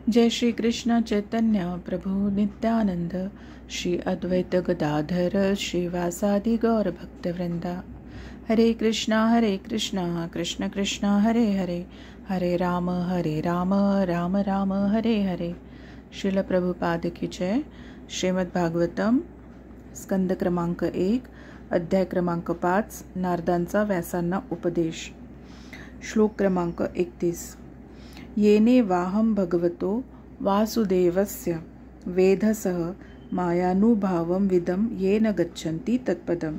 जय श्री कृष्ण चैतन्य प्रभु नित्यानंद, श्री अद्वैत गदाधर श्रीवासादि गौर भक्तवृंदा। हरे कृष्णा कृष्ण कृष्ण हरे हरे, हरे राम राम राम हरे हरे। श्रील प्रभुपाद की जय। श्रीमद् भागवतम स्कंद क्रमांक 1 अध्याय क्रमांक 5 नारदांचा व्यासांना उपदेश। श्लोक क्रमांक 31। येने वाहम भगवतो वासुदेवस्य वेधसः मायानुभावं विदम येन गच्छन्ति तत्पदम।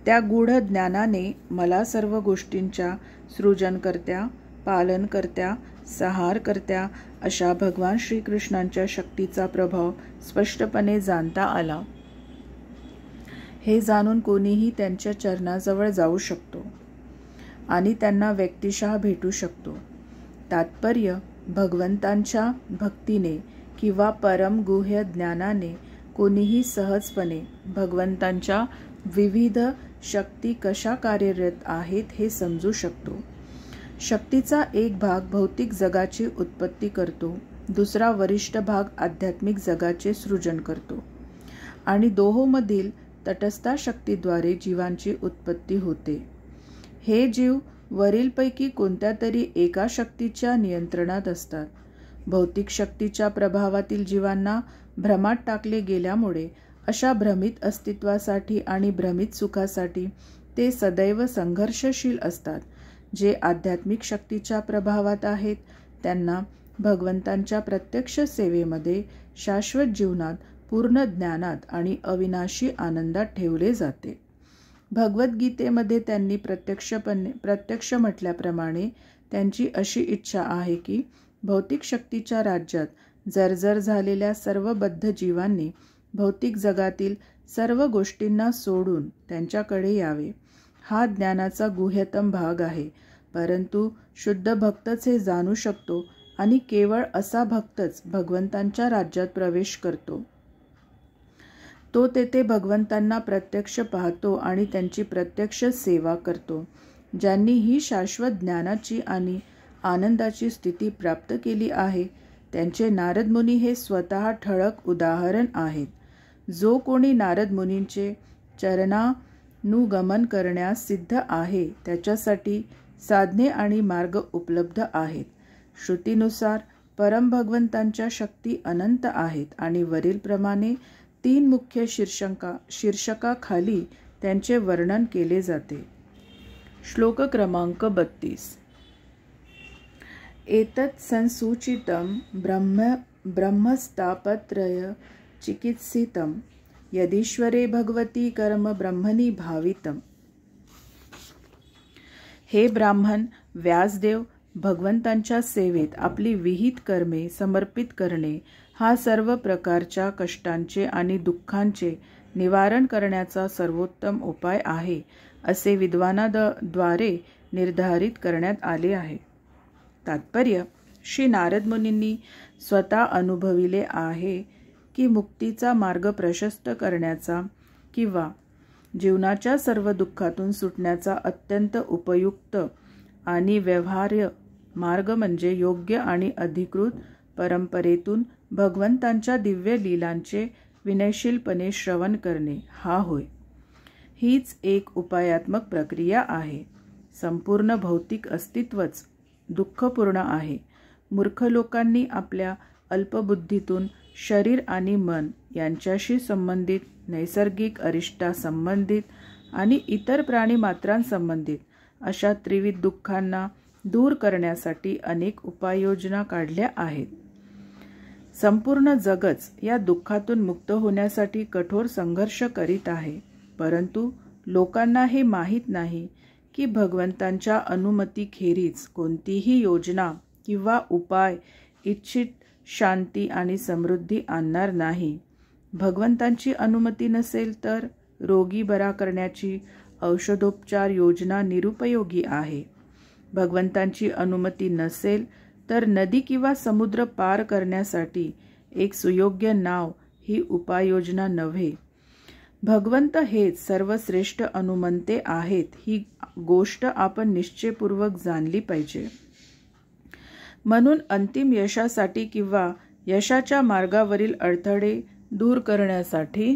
त्या गूढ ज्ञानाने मला सर्व गोष्टींच्या सृजनकर्त्या, पालनकर्त्या, संहारकर्त्या अशा भगवान श्रीकृष्णांच्या शक्तीचा प्रभाव स्पष्टपणे जाणता आला। हे जाणून कोणीही त्यांच्या चरणाजवळ जाऊ शकतो आणि त्यांना व्यक्तिशः भेटू शकतो। तात्पर्य, भगवंतांच्या भक्तीने किंवा परम गुह्य ज्ञानाने कोणीही सहजपणे भगवंतांच्या विविध शक्ती कशा कार्यरत आहेत हे समजू शकतो। शक्तीचा एक भाग भौतिक जगाची उत्पत्ती करतो, दुसरा वरिष्ठ भाग आध्यात्मिक जगाचे सृजन करतो आणि दोहोंमधील तटस्थ शक्तीद्वारे जीवांची उत्पत्ती होते। हे जीव वरीलपैकी कोणत्या तरी एका शक्तीच्या नियंत्रणात असतात। भौतिक शक्तीच्या प्रभावातील जीवांना भ्रमात टाकले गेल्यामुळे अशा भ्रमित अस्तित्वासाठी आणि भ्रमित सुखासाठी ते सदैव संघर्षशील असतात। जे आध्यात्मिक शक्तीच्या प्रभावात आहेत त्यांना भगवंतांच्या प्रत्यक्ष सेवेमध्ये, शाश्वत जीवनात, पूर्ण ज्ञानात आणि अविनाशी आनंदात ठेवले जाते। भगवद्गीतेमध्ये त्यांनी प्रत्यक्ष म्हटल्याप्रमाणे त्यांची अशी इच्छा आहे की भौतिक शक्तीच्या राज्यात जर्जर झालेल्या सर्व बद्ध जीवांनी भौतिक जगातील सर्व गोष्टींना सोडून त्यांच्याकडे यावे। हा ज्ञानाचा गुह्यतम भाग आहे, परंतु शुद्ध भक्तच हे जाणू शकतो आणि केवळ असा भक्तच भगवंतांच्या राज्यात प्रवेश करतो। तो तेथे भगवंतांना प्रत्यक्ष पाहतो आणि त्यांची प्रत्यक्ष सेवा करतो। ज्यांनी ही शाश्वत ज्ञानाची आणि आनंदाची स्थिती प्राप्त केली आहे त्यांचे नारद मुनी हे स्वतः ठळक उदाहरण आहेत। जो कोणी नारद मुनींचे चरणानुगमन करण्यास सिद्ध आहे त्याच्यासाठी साधने आणि मार्ग उपलब्ध आहेत। श्रुतीनुसार परम भगवंतांच्या शक्ती अनंत आहेत आणि वरीलप्रमाणे 3 मुख्य शीर्षकाखाली त्यांचे वर्णन केले जाते। श्लोक क्रमांक 32। एतत् संसूचितं ब्रह्मस्तापत्रय चिकित्सितं यदीश्वरे भगवती कर्म ब्रह्मणी भावितम्। हे ब्राह्मण, व्यासदेव भगवंतांच्या सेवेत आपली विहित कर्मे समर्पित करणे हा सर्व प्रकारच्या कष्टांचे आणि दुःखांचे निवारण करण्याचा सर्वोत्तम उपाय आहे असे विद्वानाद्वारे निर्धारित करण्यात आले आहे। तात्पर्य, श्री नारद मुनींनी स्वतः अनुभविले आहे की मुक्तीचा मार्ग प्रशस्त करण्याचा किंवा जीवनाच्या सर्व दुःखातून सुटण्याचा अत्यंत उपयुक्त आणि व्यवहार्य मार्ग म्हणजे योग्य आणि अधिकृत परंपरेतून भगवंतांच्या दिव्य लीलांचे विनयशीलपणे श्रवण करणे हा होय। हीच एक उपायात्मक प्रक्रिया आहे। संपूर्ण भौतिक अस्तित्वच दुःखपूर्ण आहे। मूर्ख लोकांनी आपल्या अल्पबुद्धीतून शरीर आणि मन यांच्याशी संबंधित, नैसर्गिक अरिष्टासंबंधित आणि इतर प्राणीमात्रांसंबंधित अशा त्रिविध दुःखांना दूर करण्यासाठी अनेक उपाययोजना काढल्या आहेत। संपूर्ण जगच या दुःखातून मुक्त होण्यासाठी कठोर संघर्ष करीत आहे, परंतु लोकांना हे माहीत नाही की भगवंतांच्या अनुमतीखेरीज कोणतीही योजना किंवा उपाय इच्छित शांती आणि समृद्धी आणणार नाही। भगवंतांची अनुमती नसेल तर रोगी बरा करण्याची औषधोपचार योजना निरुपयोगी आहे। भगवंतांची अनुमती नसेल तर नदी किंवा समुद्र पार करण्यासाठी एक सुयोग्य नाव ही उपाययोजना नव्हे। भगवंत हेच सर्वश्रेष्ठ अनुमंते आहेत ही गोष्ट आपण निश्चयपूर्वक जाणली पाहिजे। म्हणून अंतिम यशासाठी किंवा यशाच्या मार्गावरील अडथळे दूर करण्यासाठी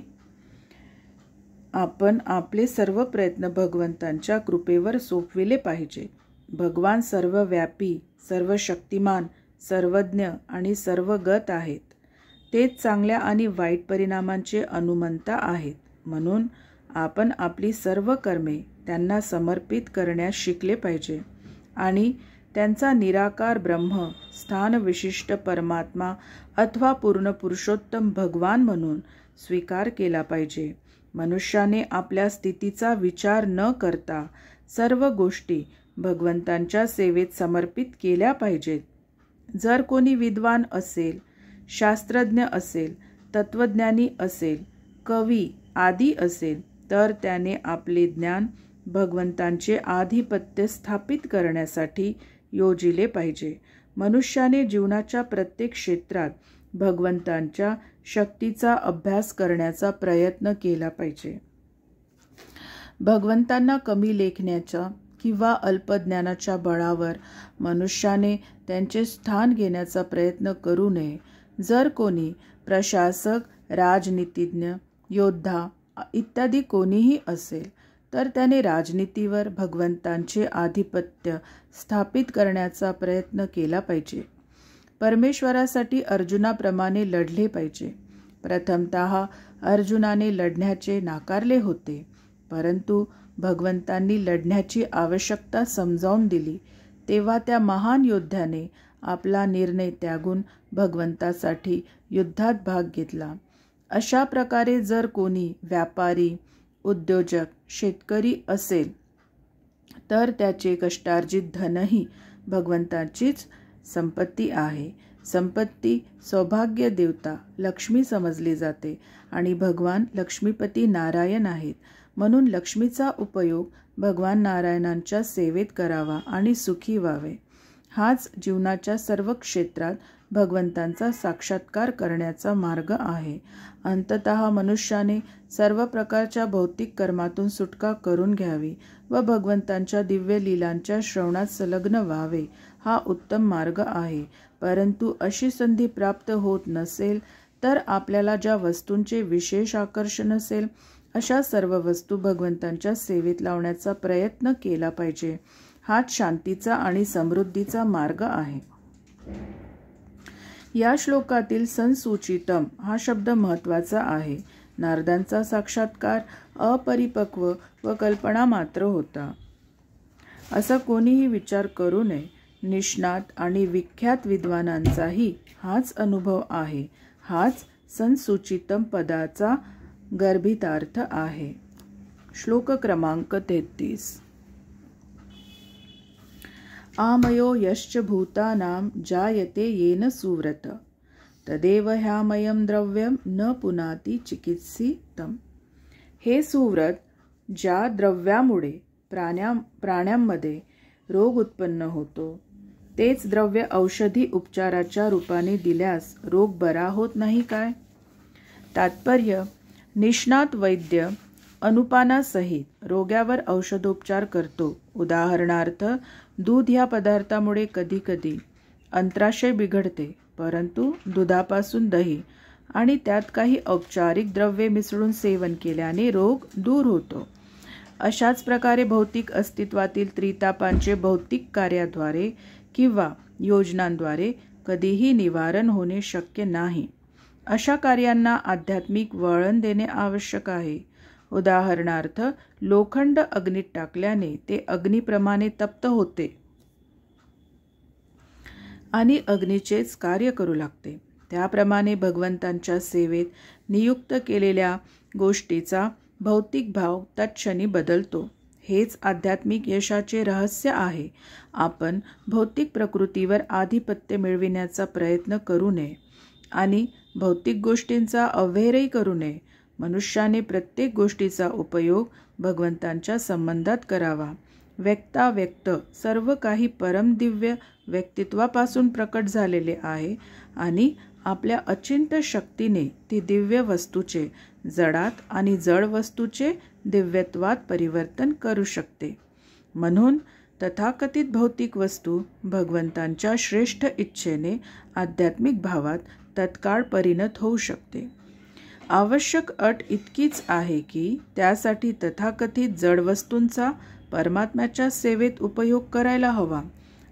आपण आपले सर्व प्रयत्न भगवंतांच्या कृपेवर सोपविले पाहिजे. भगवान सर्वव्यापी, सर्व शक्तिमान, सर्वज्ञ आणि सर्वगत आहेत. तेच चांगल्या आणि वाईट परिणामांचे अनुमंता आहेत. म्हणून आपण आपली सर्व कर्मे त्यांना समर्पित करण्यास शिकले पाहिजे आणि त्यांचा निराकार ब्रह्म, स्थान विशिष्ट परमात्मा अथवा पूर्ण पुरुषोत्तम भगवान म्हणून स्वीकार केला पाहिजे. मनुष्याने आपल्या स्थितीचा विचार न करता सर्व गोष्टी भगवंतांच्या सेवेत समर्पित केल्या पाहिजेत. जर कोणी विद्वान असेल, शास्त्रज्ञ असेल, तत्वज्ञानी असेल, कवी आदी असेल, तर त्याने आपले ज्ञान भगवंतांचे आधिपत्य स्थापित करण्यासाठी योजिले पाहिजे. मनुष्याने जीवनाच्या प्रत्येक क्षेत्रात भगवंतांच्या शक्तीचा अभ्यास करण्याचा प्रयत्न केला पाहिजे. भगवंतांना कमी लेखण्याच्या किंवा अल्पज्ञानाच्या बळावर मनुष्याने त्यांचे स्थान घेण्याचा प्रयत्न करू नये. जर कोणी प्रशासक, राजनीतिज्ञ, योद्धा इत्यादी कोणीही असेल, तर त्याने राजनीतीवर भगवंतांचे आधिपत्य स्थापित करण्याचा प्रयत्न केला पाहिजे. परमेश्वरासाठी अर्जुनाप्रमाणे लढले पाहिजे. प्रथमतः अर्जुनाने लढण्याचे नाकारले होते, परंतु भगवंतांनी लढण्याची आवश्यकता समजावून दिली. तेव्हा त्या महान योद्ध्याने आपला निर्णय त्यागून भगवंतासाठी युद्धात भाग घेतला. अशा प्रकारे जर कोणी व्यापारी, उद्योजक, शेतकरी असेल, तर त्याचे कष्टार्जित धनही भगवंताचीच संपत्ती आहे. संपत्ती सौभाग्य देवता लक्ष्मी समजली जाते आणि भगवान लक्ष्मीपती नारायण आहेत. म्हणून लक्ष्मीचा उपयोग भगवान नारायणांच्या सेवेत करावा आणि सुखी व्हावे. हाच जीवनाच्या सर्व क्षेत्रात भगवंतांचा साक्षात्कार करण्याचा मार्ग आहे. अंततः मनुष्याने सर्व प्रकारच्या भौतिक कर्मातून सुटका करून घ्यावी व भगवंतांच्या दिव्य लीलांच्या श्रवणात संलग्न व्हावे, हा उत्तम मार्ग आहे. परंतु अशी संधी प्राप्त होत नसेल तर आपल्याला ज्या वस्तूंचे विशेष आकर्षण असेल, अशा सर्व वस्तू भगवंतांच्या सेवेत लावण्याचा प्रयत्न केला पाहिजे. हाच शांतीचा आणि समृद्धीचा मार्ग आहे. या श्लोकातील संसूचितम हा शब्द महत्त्वाचा आहे. नारदांचा साक्षात्कार अपरिपक्व व कल्पना मात्र होता, असा कोणीही विचार करू नये. निष्णात आणि विख्यात विद्वानांचाही हाच अनुभव आहे. हाच संसूचितम पदाचा गर्भितार्थ आहे. श्लोक क्रमांक 33. आमयो यश्च भूतानां जायते येन सुव्रत तदेव ह्यामयं द्रव्यं न पुनाति चिकित्सितम्. हे सुव्रत, ज्या द्रव्यामुळे प्राण्यांमध्ये रोग उत्पन्न होतो, तेच द्रव्य औषधी उपचाराच्या रूपाने दिल्यास रोग बरा होत नाही काय? तात्पर्य: निष्णात वैद्य अनुपानासहित रोग्यावर औषधोपचार करतो. उदाहरणार्थ, दूध ह्या पदार्थामुळे कधीकधी अंत्राशय बिघडते, परंतु दुधापासून दही आणि त्यात काही औपचारिक द्रव्ये मिसळून सेवन केल्याने रोग दूर होतो. अशाच प्रकारे भौतिक अस्तित्वातील त्रितापांचे भौतिक कार्याद्वारे किंवा योजनांद्वारे कधीही निवारण होणे शक्य नाही. अशा कार्यांना आध्यात्मिक वळण देणे आवश्यक आहे. उदाहरणार्थ, लोखंड अग्नीत टाकल्याने ते अग्नीप्रमाणे तप्त होते आणि अग्नीचेच कार्य करू लागते. त्याप्रमाणे भगवंतांच्या सेवेत नियुक्त केलेल्या गोष्टीचा भौतिक भाव तत्क्षणी बदलतो. हेच आध्यात्मिक यशाचे रहस्य आहे. आपण भौतिक प्रकृतीवर आधिपत्य मिळविण्याचा प्रयत्न करू नये आणि भौतिक गोष्टींचा अवहेरही करू नये. मनुष्याने प्रत्येक गोष्टीचा उपयोग भगवंतांच्या संबंधात करावा. व्यक्ताव्यक्त सर्व काही परमदिव्य व्यक्तित्वापासून प्रकट झालेले आहे आणि आपल्या अचिंत्य शक्तीने ती दिव्य वस्तूचे जडात आणि जड वस्तूचे दिव्यत्वात परिवर्तन करू शकते. म्हणून तथाकथित भौतिक वस्तू भगवंतांच्या श्रेष्ठ इच्छेने आध्यात्मिक भावात तत्काळ परिणत होऊ शकते. आवश्यक अट इतकीच आहे की त्यासाठी तथाकथित जड वस्तूंचा परमात्म्याच्या सेवेत उपयोग करायला हवा.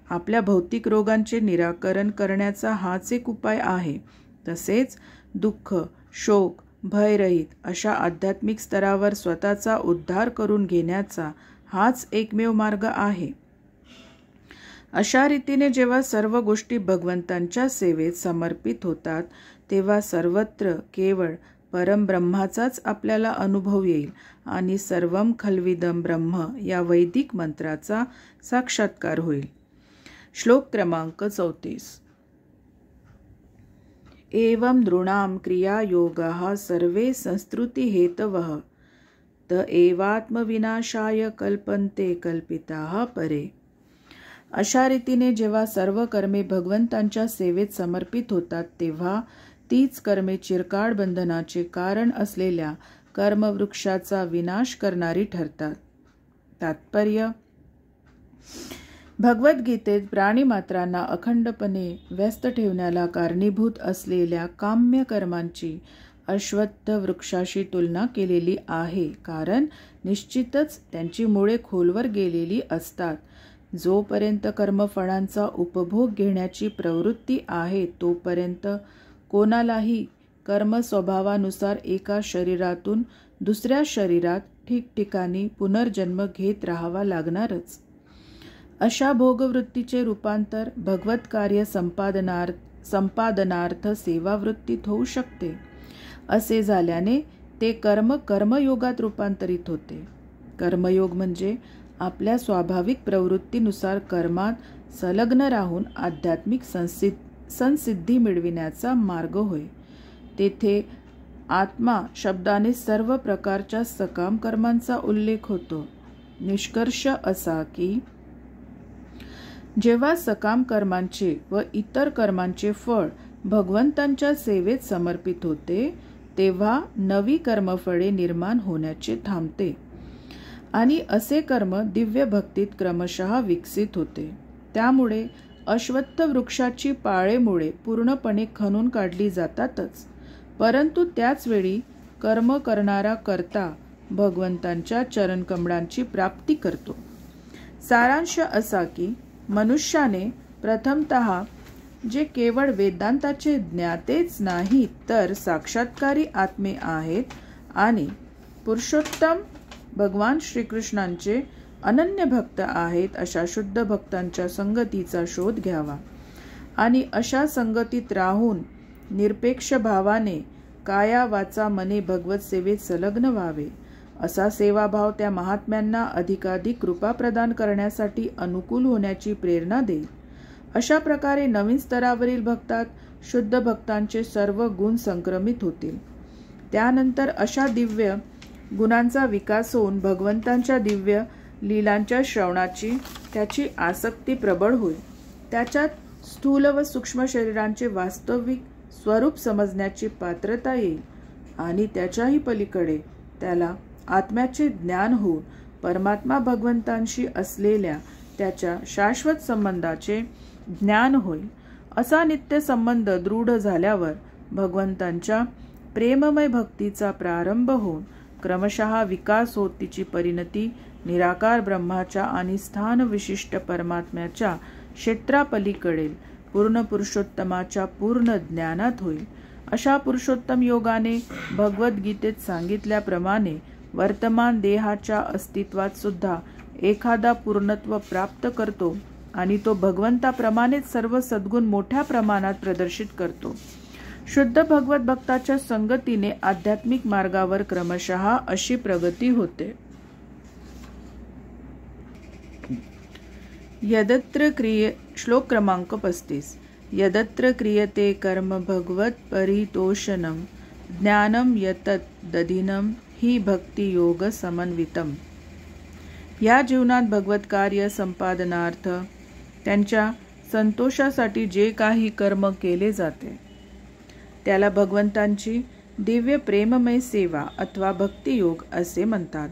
आपल्या भौतिक रोगांचे निराकरण करण्याचा हाच एक उपाय आहे. तसेच दुःख, शोक, भयरहित अशा आध्यात्मिक स्तरावर स्वतःचा उद्धार करून घेण्याचा हाच एकमेव मार्ग आहे. अशा रीतीने जेव्हा सर्व गोष्टी भगवंतांच्या सेवेत समर्पित होतात तेव्हा सर्वत्र केवळ परमब्रह्माचाच आपल्याला अनुभव येईल आणि सर्वम खल्विदम ब्रह्म या वैदिक मंत्राचा साक्षात्कार होईल. श्लोक क्रमांक 34. एवं नृणां क्रियायोगाः सर्वे संस्तृती हेतवः त एवात्मविनाशाय कल्पन्ते कल्पिताः परे. अशा रीतीने जेव्हा सर्व कर्मे भगवंतांच्या सेवेत समर्पित होतात तेव्हा तीच कर्मे चिरकाळ बंधनाचे कारण असलेल्या कर्मवृक्षाचा विनाश करणारी ठरतात. तात्पर्य: भगवद्गीतेत प्राणीमात्रांना अखंडपणे व्यस्त ठेवण्याला कारणीभूत असलेल्या काम्य कर्मांची अश्वत्थ वृक्षाशी तुलना केलेली आहे, कारण निश्चितच त्यांची मुळे खोलवर गेलेली असतात. जोपर्यंत कर्मफळांचा उपभोग घेण्याची प्रवृत्ती आहे तोपर्यंत कोणालाही कर्म स्वभावानुसार एका शरीरातून दुसऱ्या शरीरात ठिकठिकाणी पुनर्जन्म घेत राहावा लागणारच. अशा भोगवृत्तीचे रूपांतर भगवत कार्य संपादनार्थ सेवावृत्तीत होऊ शकते. असे झाल्याने ते कर्मयोगात रूपांतरित होते. कर्मयोग म्हणजे आपल्या स्वाभाविक प्रवृत्तीनुसार कर्मात संलग्न राहून आध्यात्मिक संसिद्धी मिळविण्याचा मार्ग होय. तेथे आत्मा शब्दाने सर्व प्रकारच्या सकाम कर्मांचा उल्लेख होतो. निष्कर्ष असा की जेव्हा सकाम कर्मांचे व इतर कर्मांचे फळ भगवंतांच्या सेवेत समर्पित होते तेव्हा नवी कर्मफळे निर्माण होण्याचे थांबते आणि असे कर्म दिव्य भक्तीत क्रमशः विकसित होते. त्यामुळे अश्वत्थ वृक्षाची पाळेमुळे पूर्णपणे खणून काढली जातातच, परंतु त्याचवेळी कर्म करणारा कर्ता भगवंतांच्या चरणकमळांची प्राप्ती करतो. सारांश असा की मनुष्याने प्रथमतः जे केवळ वेदांताचे ज्ञातेच नाही तर साक्षात्कारी आत्मे आहेत आणि पुरुषोत्तम भगवान श्रीकृष्णांचे अनन्य भक्त आहेत अशा शुद्ध भक्तांच्या संगतीचा शोध घ्यावा आणि अशा संगतीत राहून निरपेक्ष भावाने काया वाचा मने भगवत सेवेत संलग्न व्हावे. असा सेवाभाव त्या महात्म्यांना अधिकाधिक कृपा प्रदान करण्यासाठी अनुकूल होण्याची प्रेरणा देईल. अशा प्रकारे नवीन स्तरावरील भक्तात शुद्ध भक्तांचे सर्व गुण संक्रमित होतील. त्यानंतर अशा दिव्य गुणांचा विकास होऊन भगवंतांच्या दिव्य लीलांच्या श्रवणाची त्याची आसक्ती प्रबळ होईल. त्याच्यात स्थूल व सूक्ष्म शरीरांचे वास्तविक स्वरूप समजण्याची पात्रता येईल आणि त्याच्याही पलीकडे त्याला आत्म्याचे ज्ञान होऊन परमात्मा भगवंतांशी असलेल्या त्याच्या शाश्वत संबंधाचे ज्ञान होईल. असा नित्य संबंध दृढ झाल्यावर भगवंतांच्या प्रेममय भक्तीचा प्रारंभ होऊन क्रमशः विकास होत तिची परिणती निराकार ब्रह्माच्या आणि स्थान विशिष्ट परमात्म्याच्या क्षेत्रापलीकडील पूर्ण पुरुषोत्तमाच्या पूर्ण ज्ञानात होईल. अशा पुरुषोत्तम योगाने भगवद्गीतेत सांगितल्याप्रमाणे वर्तमान देहाच्या अस्तित्वात सुद्धा एखादा पूर्णत्व प्राप्त करतो आणि तो भगवंताप्रमाणेच सर्व सद्गुण मोठ्या प्रमाणात प्रदर्शित करतो. शुद्ध भगवत भक्ताच्या संगतीने आध्यात्मिक मार्गावर क्रमशः अशी प्रगती होते. श्लोक क्रमांक 35. यदत्र क्रियते कर्म भगवत परितोषणम ज्ञानम यतत दधिनम ही भक्ती योग समन्वितम. या जीवनात भगवत कार्य संपादनार्थ त्यांच्या संतोषासाठी जे काही कर्म केले जाते त्याला भगवंतांची दिव्य प्रेममय सेवा अथवा भक्तियोग असे म्हणतात.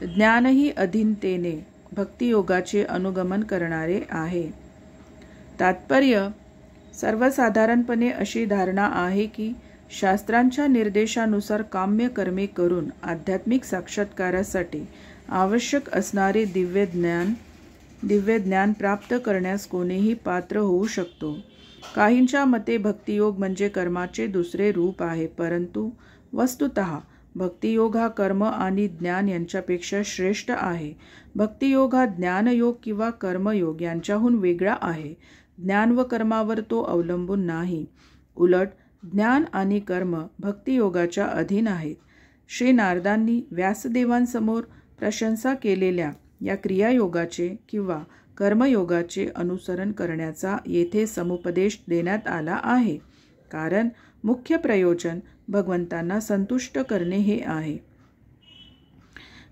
ज्ञानही अधीनतेने भक्तियोगाचे अनुगमन करणारे आहे. तात्पर्य: सर्वसाधारणपणे अशी धारणा आहे की शास्त्रांच्या निर्देशानुसार काम्य कर्मे करून आध्यात्मिक साक्षात्कारासाठी आवश्यक असणारे दिव्य ज्ञान प्राप्त करण्यास कोणीही पात्र होऊ शकतो. काहींच्या मते भक्तियोग म्हणजे कर्माचे दुसरे रूप आहे, परंतु वस्तुतः भक्तियोग हा कर्म आणि ज्ञान यांच्यापेक्षा श्रेष्ठ आहे. भक्तियोग हा ज्ञानयोग किंवा कर्मयोग यांच्याहून वेगळा आहे. ज्ञान व कर्मावर तो अवलंबून नाही. उलट ज्ञान आणि कर्म भक्तियोगाच्या अधीन आहेत. श्री नारदांनी व्यासदेवांसमोर प्रशंसा केलेल्या या क्रियायोगाचे किंवा कर्मयोगाचे अनुसरण करण्याचा येथे समुपदेश देण्यात आला आहे, कारण मुख्य प्रयोजन भगवंतांना संतुष्ट करणे हे आहे.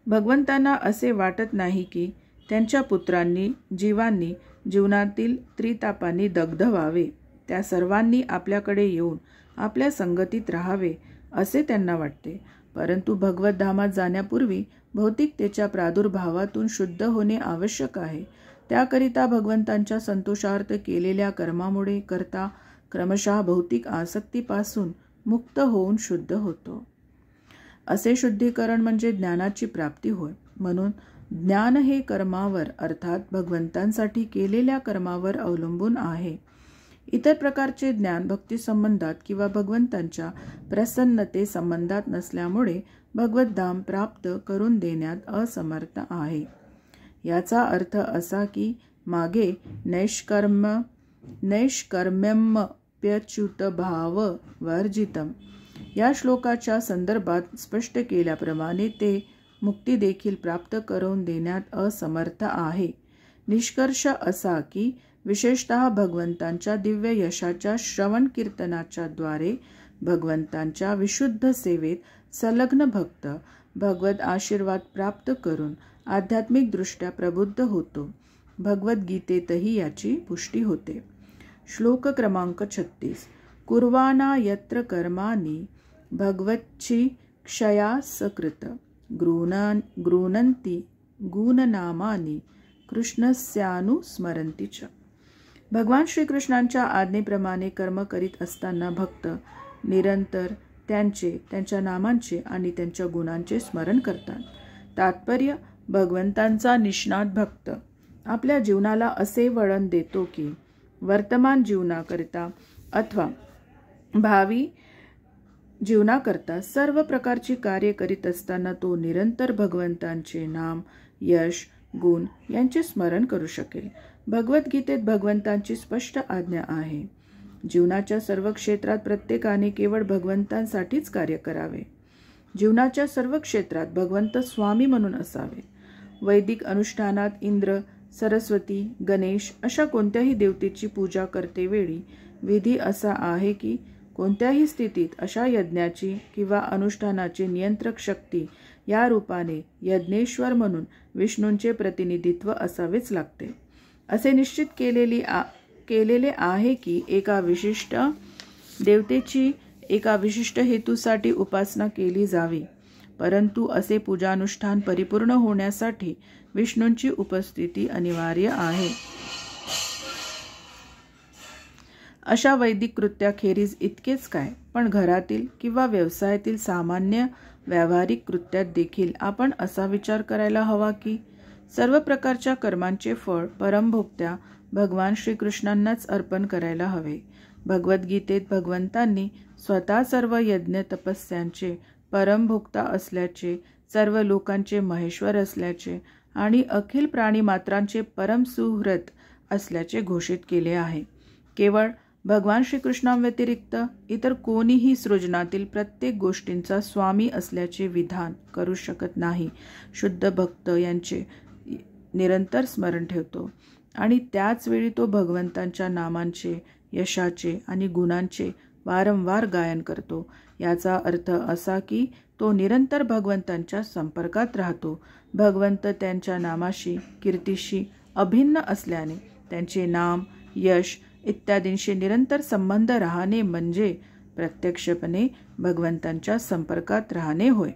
भगवंतांना असे वाटत नाही की त्यांच्या पुत्रांनी जीवांनी जीवनातील त्रितापांनी दग्ध व्हावे, त्या सर्वांनी आपल्याकडे येऊन आपल्या संगतीत राहावे असे त्यांना वाटते. परंतु भगवत धामात जाण्यापूर्वी भौतिकतेच्या प्रादुर्भावातून शुद्ध होणे आवश्यक आहे. त्याकरिता भगवंतांच्या संतोषार्थ केलेल्या कर्मामुळे करता क्रमशः भौतिक आसक्तीपासून मुक्त होऊन शुद्ध होतो. असे शुद्धीकरण म्हणजे ज्ञानाची प्राप्ती होय. म्हणून ज्ञान हे कर्मावर अर्थात भगवंतांसाठी केलेल्या कर्मावर अवलंबून आहे. इतर प्रकारचे ज्ञान भक्ती संबंधात किंवा भगवंतांच्या प्रसन्नते संबंधात नसल्यामुळे भगवतधाम प्राप्त करून देण्यात असमर्थ आहे. याचा अर्थ असा की मागे नैष्कर्म्यम्यच्युत भाव वर्जितम या श्लोकाच्या संदर्भात स्पष्ट केल्याप्रमाणे ते मुक्ती देखील प्राप्त करून देण्यात असमर्थ आहे. निष्कर्ष असा की विशेषतः भगवंतांच्या दिव्य यशाच्या श्रवण कीर्तनाच्या द्वारे भगवंतांच्या विशुद्ध सेवेत संलग्न भक्त भगवत आशीर्वाद प्राप्त करून आध्यात्मिक दृष्ट्या प्रबुद्ध होतो. भगवद्गीतेतही याची पुष्टी होते. श्लोक क्रमांक 36. कुर्वाणा यत्र कर्माणि भगवच्छि क्षया सकृत गृह्णन्ति गुणनामानि कृष्णस्यानुस्मरन्ति च. भगवान श्रीकृष्णांच्या आज्ञेप्रमाणे कर्म करीत असताना भक्त निरंतर त्यांच्या नामांचे आणि त्यांच्या गुणांचे स्मरण करतात. तात्पर्य: भगवंतांचा निष्णात भक्त आपल्या जीवनाला असे वळण देतो की वर्तमान जीवनाकरिता अथवा भावी जीवनाकरता सर्व प्रकारची कार्य करीत असताना तो निरंतर भगवंतांचे नाम, यश, गुण यांचे स्मरण करू शकेल. भगवद्गीतेत भगवंतांची स्पष्ट आज्ञा आहे. जीवनाच्या सर्व क्षेत्रात प्रत्येकाने केवळ भगवंतांसाठीच कार्य करावे. जीवनाच्या सर्व क्षेत्रात भगवंत स्वामी म्हणून असावे. वैदिक अनुष्ठानात इंद्र, सरस्वती, गणेश अशा कोणत्याही देवतेची पूजा करतेवेळी विधी असा आहे की कोणत्याही स्थितीत अशा यज्ञाची किंवा अनुष्ठानाची नियंत्रक शक्ती या रूपाने यज्ञेश्वर म्हणून विष्णूंचे प्रतिनिधित्व असावेच लागते. असे निश्चित केलेले आहे की एका विशिष्ट देवतेची एका विशिष्ट हेतूसाठी उपासना केली जावी. परंतु असे पूजानुष्ठान परिपूर्ण होण्यासाठी विष्णूंची उपस्थिती अनिवार्य आहे. अशा वैदिक कृत्याखेरीज इतकेच काय, पण घरातील किंवा व्यवसायातील सामान्य व्यावहारिक कृत्यात देखील आपण असा विचार करायला हवा की सर्व प्रकारच्या कर्मांचे फळ परमभोक्त्या भगवान श्रीकृष्णांनाच अर्पण करायला हवे. भगवद्गीतेत भगवंतांनी स्वतः सर्व यज्ञ तपस्यांचे परमभोक्ता असल्याचे, सर्व लोकांचे महेश्वर असल्याचे आणि अखिल प्राणीमात्रांचे परमसुहृद असल्याचे घोषित केले आहे. केवळ भगवान श्रीकृष्णांव्यतिरिक्त इतर कोणीही सृजनातील प्रत्येक गोष्टींचा स्वामी असल्याचे विधान करू शकत नाही. शुद्ध भक्त यांचे निरंतर स्मरण ठेवतो आणि त्याच वेळी तो भगवंतांच्या नामांचे, यशाचे आणि गुणांचे वारंवार गायन करतो. याचा अर्थ असा की तो निरंतर भगवंतांच्या संपर्कात राहतो. भगवंत त्यांच्या नामाशी, कीर्तीशी अभिन्न असल्याने त्यांचे नाम, यश इत्यादींशी निरंतर संबंध राहणे म्हणजे प्रत्यक्षपणे भगवंतांच्या संपर्कात राहणे होय.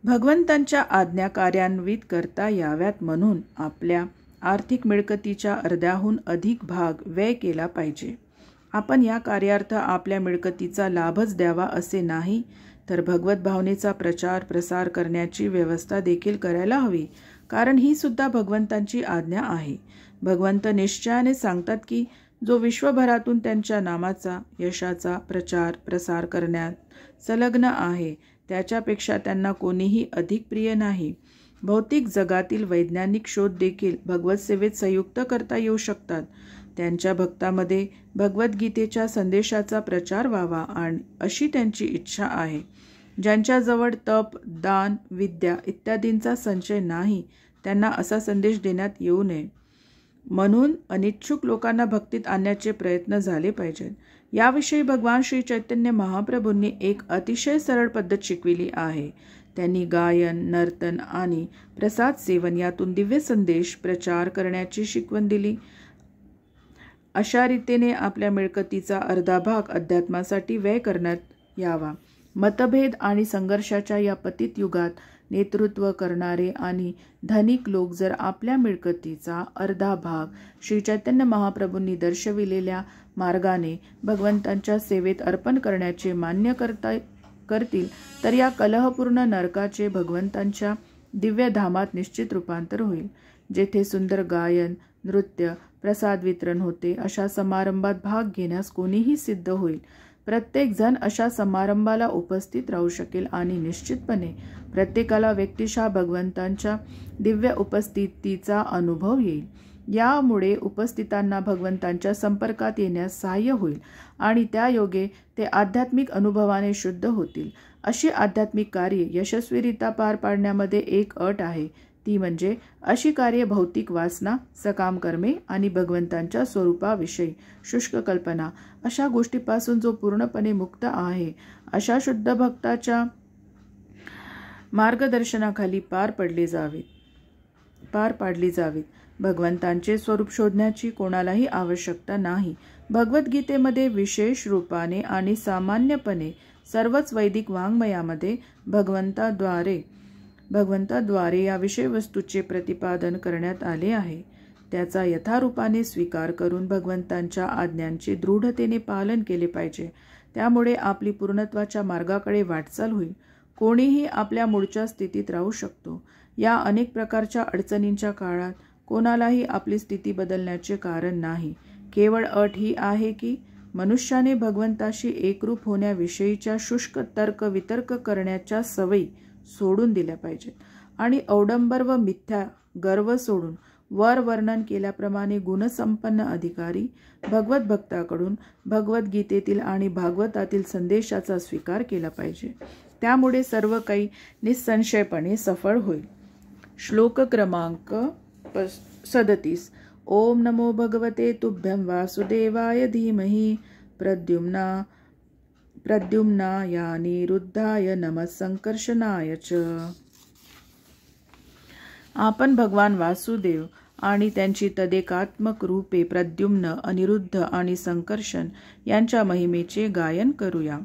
भगवंतांच्या आज्ञा कार्यान्वित करता याव्यात म्हणून आपल्या आर्थिक मिळकतीच्या अर्ध्याहून अधिक भाग व्यय केला पाहिजे. आपण या कार्यार्थ आपल्या मिळकतीचा लाभच द्यावा असे नाही, तर भगवत भावनेचा प्रचार प्रसार करण्याची व्यवस्था देखील करायला हवी, कारण ही सुद्धा भगवंतांची आज्ञा आहे. भगवंत निश्चयाने सांगतात की जो विश्वभरातून त्यांच्या नामाचा यशाचा प्रचार प्रसार करण्यात संलग्न आहे त्याच्यापेक्षा त्यांना कोणीही अधिक प्रिय नाही. भौतिक जगातील वैज्ञानिक शोध देखील भगवत सेवेत संयुक्त करता येऊ शकतात. त्यांच्या भक्तामध्ये भगवद्गीतेच्या संदेशाचा प्रचार व्हावा आणि अशी त्यांची इच्छा आहे. ज्यांच्याजवळ तप, दान, विद्या इत्यादींचा संचय नाही त्यांना असा संदेश देण्यात येऊ नये. म्हणून अनिच्छुक लोकांना भक्तीत आणण्याचे प्रयत्न झाले पाहिजेत. याविषयी भगवान श्री चैतन्य महाप्रभूंनी एक अतिशय सरळ पद्धत शिकविली आहे. त्यांनी गायन, नर्तन आणि प्रसाद सेवन यातून दिव्य संदेश प्रचार करण्याची शिकवण दिली. अशा रीतीने आपल्या मिळकतीचा अर्धा भाग अध्यात्मासाठी व्यय करण्यात यावा. मतभेद आणि संघर्षाच्या या पतित युगात नेतृत्व करणारे आणि धनिक लोक जर आपल्या मिळकतीचा अर्धा भाग श्री चैतन्य महाप्रभूंनी दर्शविलेल्या मार्गाने भगवंतांच्या सेवेत अर्पण करण्याचे मान्य करतील तर या कलहपूर्ण नरकाचे भगवंतांच्या दिव्य धामात निश्चित रूपांतर होईल. जेथे सुंदर गायन, नृत्य, प्रसाद वितरण होते अशा समारंभात भाग घेण्यास कोणीही सिद्ध होईल. प्रत्येक जण अशा समारंभाला उपस्थित राहू शकेल आणि निश्चितपणे प्रत्येकाला व्यक्तिशः भगवंतांच्या दिव्य उपस्थितीचा अनुभव येईल. यामुळे उपस्थितांना भगवंतांच्या संपर्कात येण्यास सहाय्य होईल आणि त्या योगे ते आध्यात्मिक अनुभवाने शुद्ध होतील. अशी आध्यात्मिक कार्ये यशस्वीरित्या पार पाडण्यामध्ये एक अट आहे, ती म्हणजे अशी कार्ये भौतिक वासना, सकाम कर्मे आणि भगवंतांच्या स्वरूपाविषयी शुष्क कल्पना अशा गोष्टीपासून जो पूर्णपणे मुक्त आहे अशा शुद्ध भक्ताच्या मार्गदर्शनाखाली पार पाडली जावीत. भगवंतांचे स्वरूप शोधण्याची कोणालाही आवश्यकता नाही. भगवद्गीतेमध्ये विशेष रूपाने आणि सामान्यपणे सर्वच वैदिक वाङ्मयामध्ये भगवंताद्वारे या विषयवस्तूचे प्रतिपादन करण्यात आले आहे. त्याचा यथारूपाने स्वीकार करून भगवंतांच्या आज्ञांचे दृढतेने पालन केले पाहिजे. त्यामुळे आपली पूर्णत्वाच्या मार्गाकडे वाटचाल होईल. कोणीही आपल्या मूळच्या स्थितीत राहू शकतो. या अनेक प्रकारच्या अडचणींच्या काळात कोणालाही आपली स्थिती बदलण्याचे कारण नाही. केवळ अट ही आहे की मनुष्याने भगवंताशी एकरूप होण्याविषयीच्या शुष्क तर्क वितर्क करण्याच्या सवयी सोडून दिल्या पाहिजेत आणि औडंबर व मिथ्या गर्व सोडून वर वर्णन केल्याप्रमाणे गुणसंपन्न अधिकारी भगवत भक्ताकडून भगवद्गीतेतील आणि भागवतातील संदेशाचा स्वीकार केला पाहिजे. त्यामुळे सर्व काही निसंशयपणे सफळ होईल. श्लोक क्रमांक 37. ओम नमो भगवते तुभ्यं वासुदेवाय धीमहि प्रद्युम्नाय अनिरुद्धाय नमः संकर्षणाय च. आपण भगवान वासुदेव आणि त्यांची तदेकात्मक रूपे प्रद्युम्न, अनिरुद्ध आणि संकर्षण यांच्या महिमेचे गायन करूया.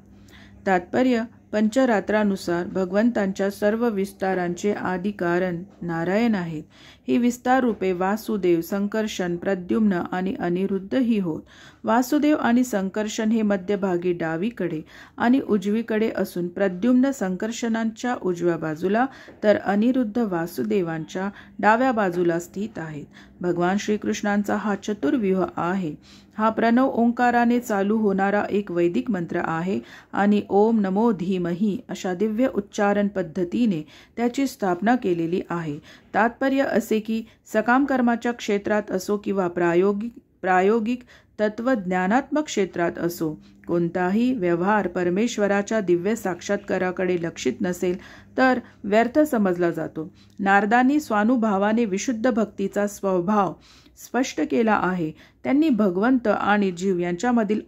तात्पर्य: पंचरात्रानुसार भगवंतांच्या सर्व विस्तारांचे आदी कारण नारायण आहेत. ही विस्तार रूपे वासुदेव, संकर्षण, प्रद्युम्न आणि अनिरुद्ध ही होत. वासुदेव आणि संकर्षण हे मध्यभागी डावीकडे आणि उजवीकडे असून प्रद्युम्न संकर्षणांच्या उजव्या बाजूला तर अनिरुद्ध वासुदेवांच्या डाव्या बाजूला स्थित आहेत. भगवान श्रीकृष्णांचा हा चतुर्व्यूह आहे. हा प्रणव ओंकाराने चालू होणारा एक वैदिक मंत्र आहे आणि ओम नमो धीमहि अशा दिव्य उच्चारण पद्धतीने त्याची स्थापना केलेली आहे. तात्पर्य असे की सकाम कर्माच्या क्षेत्रात असो किंवा प्रायोगिक तत्वज्ञानात्मक क्षेत्रात असो, कोणताही व्यवहार परमेश्वराच्या दिव्य साक्षात्काराकडे लक्षित नसेल तर व्यर्थ समजला जातो. नारदांनी स्वानुभावाने विशुद्ध भक्तीचा स्वभाव स्पष्ट केला आहे. त्यांनी भगवंत आणि जीव यांच्यामधील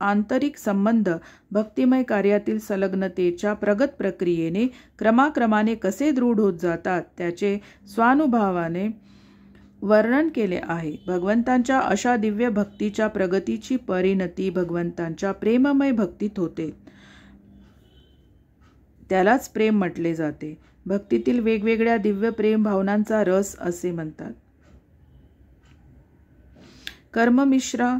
आंतरिक संबंध भक्तिमय कार्यातील संलग्नतेच्या प्रगत प्रक्रियेने क्रमाक्रमाने कसे दृढ होत जातात त्याचे स्वानुभावाने वर्णन केले आहे. भगवंतांच्या अशा दिव्य भक्तीच्या प्रगतीची परिणती भगवंतांच्या प्रेममय भक्तीत होते. त्यालाच प्रेम म्हटले जाते. भक्तीतील वेगवेगळ्या दिव्य प्रेम भावनांचा रस असे म्हणतात. कर्ममिश्रा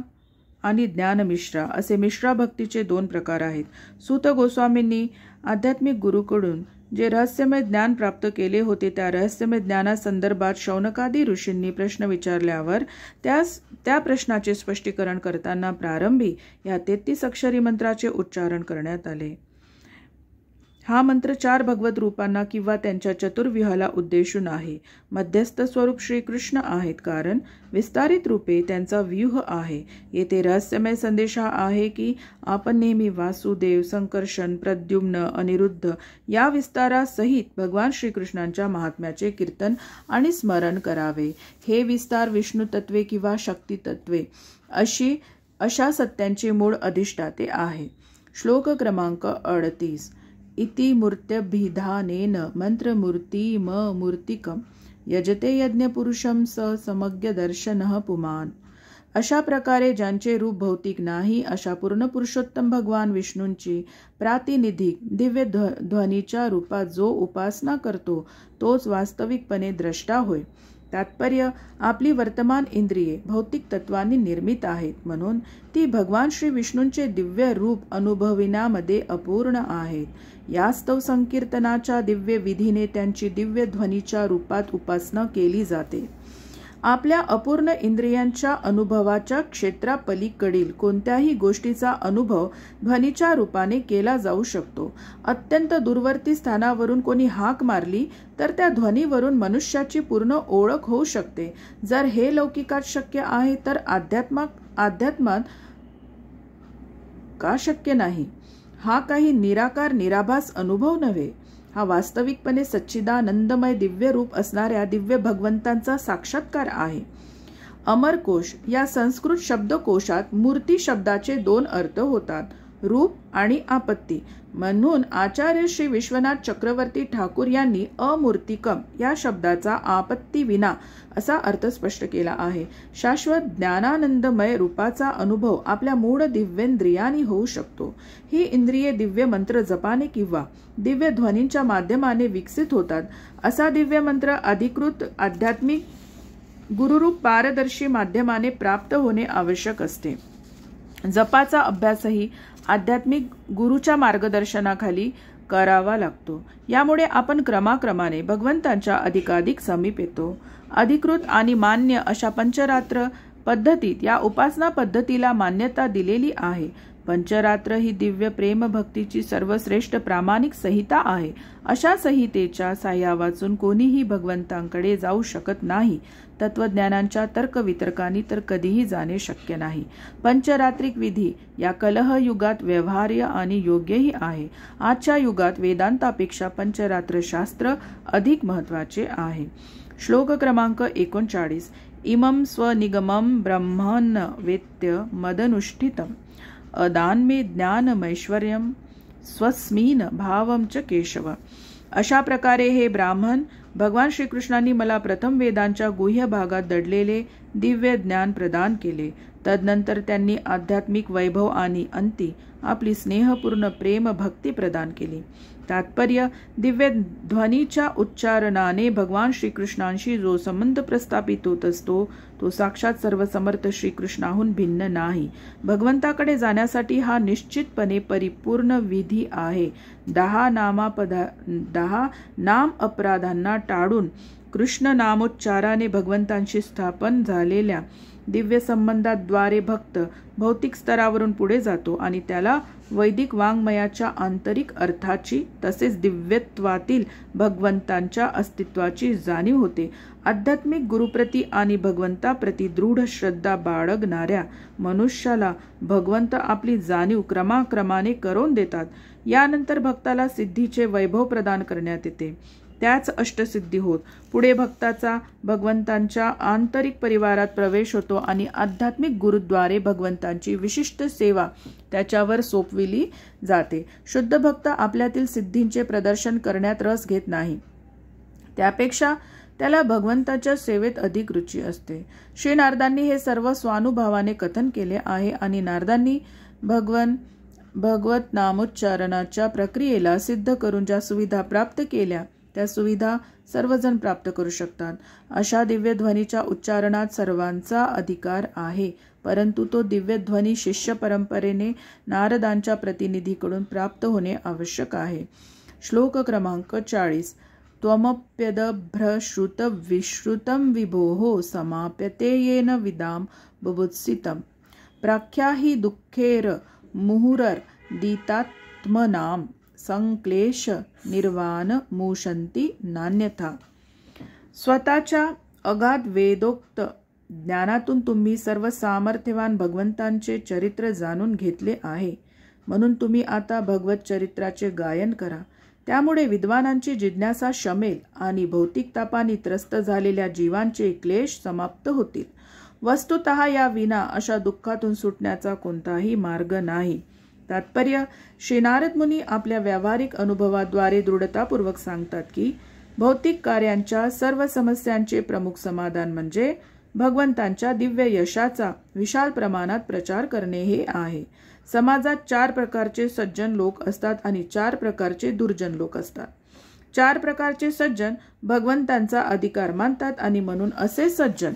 आणि ज्ञानमिश्रा असे मिश्रा भक्तीचे 2 प्रकार आहेत. सूत गोस्वामींनी आध्यात्मिक गुरुकडून जे रहस्यमय ज्ञान प्राप्त केले होते त्या रहस्यमय ज्ञानासंदर्भात शौनकादी ऋषींनी प्रश्न विचारल्यावर त्या प्रश्नाचे स्पष्टीकरण करताना प्रारंभी या 33 अक्षरी मंत्राचे उच्चारण करण्यात आले. हा मंत्र 4 भगवत रूपांना किंवा त्यांच्या चतुर्व्यूहाला उद्देशून आहे. मध्यस्थ स्वरूप श्रीकृष्ण आहेत, कारण विस्तारित रूपे त्यांचा व्यूह आहे. येथे रहस्यमय संदेश हा आहे की आपण नेहमी वासुदेव, संकर्षण, प्रद्युम्न, अनिरुद्ध या विस्तारासहित भगवान श्रीकृष्णांच्या महात्म्याचे कीर्तन आणि स्मरण करावे. हे विस्तार विष्णू तत्वे किंवा शक्ती तत्वे अशा सत्यांचे मूळ अधिष्ठाते आहे. श्लोक क्रमांक 38. इति मूर्त्यभिधानेन मंत्रमूर्तिममूर्तिकं यजते यज्ञपुरुषं स समग्य दर्शनः पुमान्. अशा प्रकारे ज्यांचे रूप भौतिक नाही अशा पूर्ण पुरुषोत्तम भगवान विष्णूंची प्रातिनिधिक दिव्य ध्वनीच्या रूपात जो उपासना करतो तोच वास्तविकपणे द्रष्टा होय. तात्पर्य, आपली वर्तमान इंद्रिये भौतिक तत्वांनी निर्मित आहेत, म्हणून ती भगवान श्री विष्णूंचे दिव्य रूप अनुभविण्यामध्ये अपूर्ण आहेत. यास्तव संकीर्तनाच्या दिव्य विधीने त्यांची दिव्य ध्वनीच्या रूपात उपासना केली जाते. आपल्या अपूर्ण इंद्रियांच्या अनुभवाच्या क्षेत्रापलीकडील कोणत्याही गोष्टीचा अनुभव ध्वनीच्या रूपाने केला जाऊ शकतो. अत्यंत दूरवर्ती स्थानावरून कोणी हाक मारली तर त्या ध्वनीवरून मनुष्याची पूर्ण ओळख होऊ शकते. जर हे लौकिकात शक्य आहे तर अध्यात्मात का शक्य नाही? हा काही निराकार निराभास अनुभव नव्हे, हा वास्तविकपणे सच्चिदानंदमय दिव्य रूप असणाऱ्या दिव्य भगवंतांचा साक्षात्कार आहे. अमरकोश या संस्कृत शब्दकोशात मूर्ती शब्दाचे 2 अर्थ होतात, रूप आणि आपत्ती. म्हणून आचार्य श्री विश्वनाथ चक्रवर्ती ठाकूर यांनी अमूर्तिकम या शब्दाचा आपत्ती विना असा अर्थ स्पष्ट केला आहे. शाश्वत ज्ञानानंदमय रूपाचा अनुभव आपल्या मूळ दिव्येंद्रियांनी होऊ शकतो. ही इंद्रिये दिव्य मंत्र जपाने किंवा दिव्य ध्वनींच्या माध्यमाने विकसित होतात. असा दिव्य मंत्र अधिकृत आध्यात्मिक गुरुरूप पारदर्शी माध्यमाने प्राप्त होणे आवश्यक असते. जपाचा अभ्यासही आध्यात्मिक गुरुच्या मार्गदर्शनाखाली करावा लागतो. यामुळे आपण क्रमाक्रमाने भगवंतांच्या अधिकाधिक समीप येतो. अधिकृत आणि मान्य अशा पंचरात्र पद्धतीत या उपासना पद्धतीला मान्यता दिलेली आहे. पंचरात्र ही दिव्य प्रेम भक्तीची सर्वश्रेष्ठ प्रामाणिक संहिता आहे. अशा संहितेच्या साह्या वाचून कोणीही भगवंतांकडे जाऊ शकत नाही. तत्वज्ञानांच्या तर्कवितर्कांनी तर कधीही जाणे शक्य नाही. पंचरात्रिक विधी या कलह युगात व्यवहार्य आणि योग्यही आहे. आजच्या युगात वेदांतापेक्षा पंचरात्र शास्त्र अधिक महत्त्वाचे आहे. श्लोक क्रमांक 39. इमं स्वनिगमं ब्रह्मन् वेत्य मदनुष्ठितम् अदान्मे ज्ञानमैश्वर्यं स्वस्मिन् भावं च केशव. अशा प्रकारे हे ब्राह्मण, भगवान श्रीकृष्णांनी मला प्रथम वेदांच्या गुह्य भागात दडलेले दिव्य ज्ञान प्रदान केले. तदनंतर त्यांनी आध्यात्मिक वैभव आणि अंती आपली स्नेहपूर्ण प्रेम भक्ती प्रदान केली. तात्पर्य, दिव्य ध्वनीच्या उच्चारणाने भगवान श्रीकृष्णांशी जो संबंध प्रस्थापित होत असतो तो साक्षात सर्वसमर्थ श्रीकृष्णाहून भिन्न नाही. भगवंताकडे जाण्यासाठी हा निश्चितपणे परिपूर्ण विधी आहे. 10 नाम अपराधांना टाळून कृष्ण नामोच्चाराने भगवंतांशी स्थापन झालेल्या दिव्य संबंधाद्वारे भक्त भौतिक स्तरावरून पुढे जातो आणि त्याला वैदिक वाङ्मयाच्या आंतरिक अर्थाची तसेच दिव्यत्वातील भगवंतांच्या अस्तित्वाची जाणीव होते. आध्यात्मिक गुरुप्रती आणि भगवंताप्रती दृढ श्रद्धा बाळगणाऱ्या मनुष्याला भगवंत आपली जाणीव क्रमाक्रमाने करून देतात. यानंतर भक्ताला सिद्धीचे वैभव प्रदान करण्यात येते. त्याच अष्टसिद्धी होत पुढे भक्ताचा भगवंतांच्या आंतरिक परिवारात प्रवेश होतो आणि आध्यात्मिक गुरुद्वारे भगवंतांची विशिष्ट सेवा त्याच्यावर सोपविली जाते. शुद्ध भक्त आपल्यातील सिद्धींचे प्रदर्शन करण्यात रस घेत नाही. त्यापेक्षा त्याला भगवंताच्या सेवेत अधिक रुची असते. श्री नारदांनी हे सर्व स्वानुभवाने कथन केले आहे आणि नारदांनी भगवत नामोच्चारणाच्या प्रक्रियेला सिद्ध करून ज्या सुविधा प्राप्त केल्या त्या सुविधा सर्वजण प्राप्त करू शकतात. अशा दिव्य ध्वनीच्या उच्चारणात सर्वांचा अधिकार आहे, परंतु तो दिव्य ध्वनी शिष्य परंपरेने नारदांच्या प्रतिनिधीकडून प्राप्त होणे आवश्यक आहे. श्लोक क्रमांक 40. त्वमप्यदभ्रश्रुत विश्रुतं विभोः समाप्यते येन विदाम बुभुत्सितम् प्राख्याहि दुःखेर मुहुरर्दितात्मनां संक्लेश निर्वाण मूषन्ति नान्यथा. स्वतःच्या अगाध वेदोक्त ज्ञानातून तुम्ही सर्व सामर्थ्यवान भगवंतांचे चरित्र जाणून घेतले आहे, म्हणून तुम्ही आता भगवत चरित्राचे गायन करा. त्यामुळे विद्वानांची जिज्ञासा शमेल आणि भौतिक तापाने त्रस्त झालेल्या जीवांचे क्लेश समाप्त होतील. वस्तुतः या विना अशा दुःखातून सुटण्याचा कोणताही मार्ग नाही. तात्पर्य: श्री नारद मुनी आपल्या व्यावहारिक अनुभवाद्वारे दृढतापूर्वक सांगतात की भौतिक कार्यांच्या सर्व समस्यांचे प्रमुख समाधान म्हणजे भगवंतांच्या दिव्य यशाचा विशाल प्रमाणात प्रचार करणे हे आहे. समाजात 4 प्रकारचे सज्जन लोक असतात आणि 4 प्रकारचे दुर्जन लोक असतात. 4 प्रकारचे सज्जन भगवंतांचा अधिकार मानतात आणि म्हणून असे सज्जन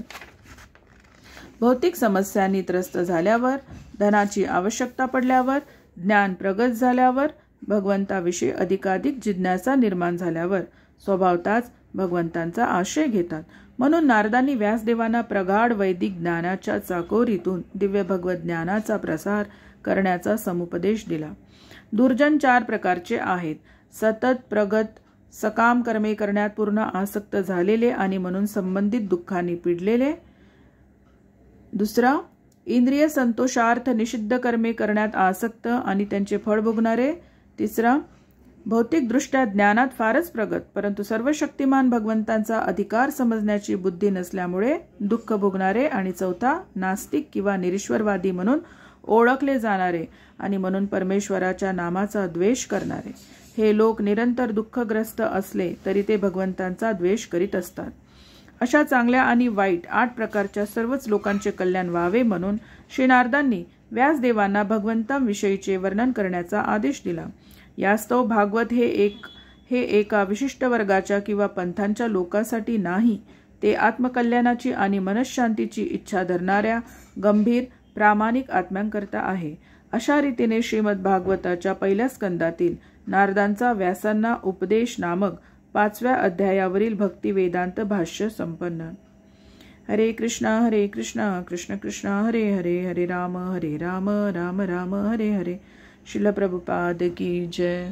भौतिक समस्यांनी त्रस्त झाल्यावर, धनाची आवश्यकता पडल्यावर, ज्ञान प्रगत झाल्यावर, भगवंताविषयी अधिकाधिक जिज्ञासा निर्माण झाल्यावर स्वभावताच भगवंतांचा आश्रय घेतात. म्हणून नारदांनी व्यासदेवांना प्रगाढ वैदिक ज्ञानाच्या चाकोरीतून दिव्य भगवत ज्ञानाचा प्रसार करण्याचा समुपदेश दिला. दुर्जन 4 प्रकारचे आहेत: सतत प्रगत सकाम कर्मे करण्यात पूर्ण आसक्त झालेले आणि म्हणून संबंधित दुःखांनी पिडलेले. दुसरा, इंद्रिय संतोषार्थ निषिद्ध कर्मे करण्यात आसक्त आणि त्यांचे फळ भोगणारे. तिसरा, भौतिकदृष्ट्या ज्ञानात फारच प्रगत परंतु सर्व शक्तिमान भगवंतांचा अधिकार समजण्याची बुद्धी नसल्यामुळे दुःख भोगणारे. आणि चौथा, नास्तिक किंवा निरीश्वरवादी म्हणून ओळखले जाणारे आणि म्हणून परमेश्वराच्या नामाचा द्वेष करणारे. हे लोक निरंतर दुःखग्रस्त असले तरी ते भगवंतांचा द्वेष करीत असतात. अशा चांगल्या आणि वाईट 8 प्रकारच्या सर्वच लोकांचे कल्याण व्हावे म्हणून श्री नारदांनी व्यासदेवांना भगवंतांविषयीचे वर्णन करण्याचा आदेश दिला. यास्तव भागवत हे एका विशिष्ट वर्गाच्या किंवा पंथांच्या लोकांसाठी नाही, ते आत्मकल्याणाची आणि मनःशांतीची इच्छा धरणाऱ्या गंभीर प्रामाणिक आत्म्यांकरता आहे. अशा रीतीने श्रीमद भागवताच्या 1ल्या स्कंदातील नारदांचा व्यासांना उपदेश नामक 5व्या अध्यायावरील भक्ती वेदांत भाष्य संपन्न. हरे कृष्णा कृष्ण कृष्ण हरे हरे, हरे राम राम राम हरे हरे. श्रील प्रभुपाद की जय.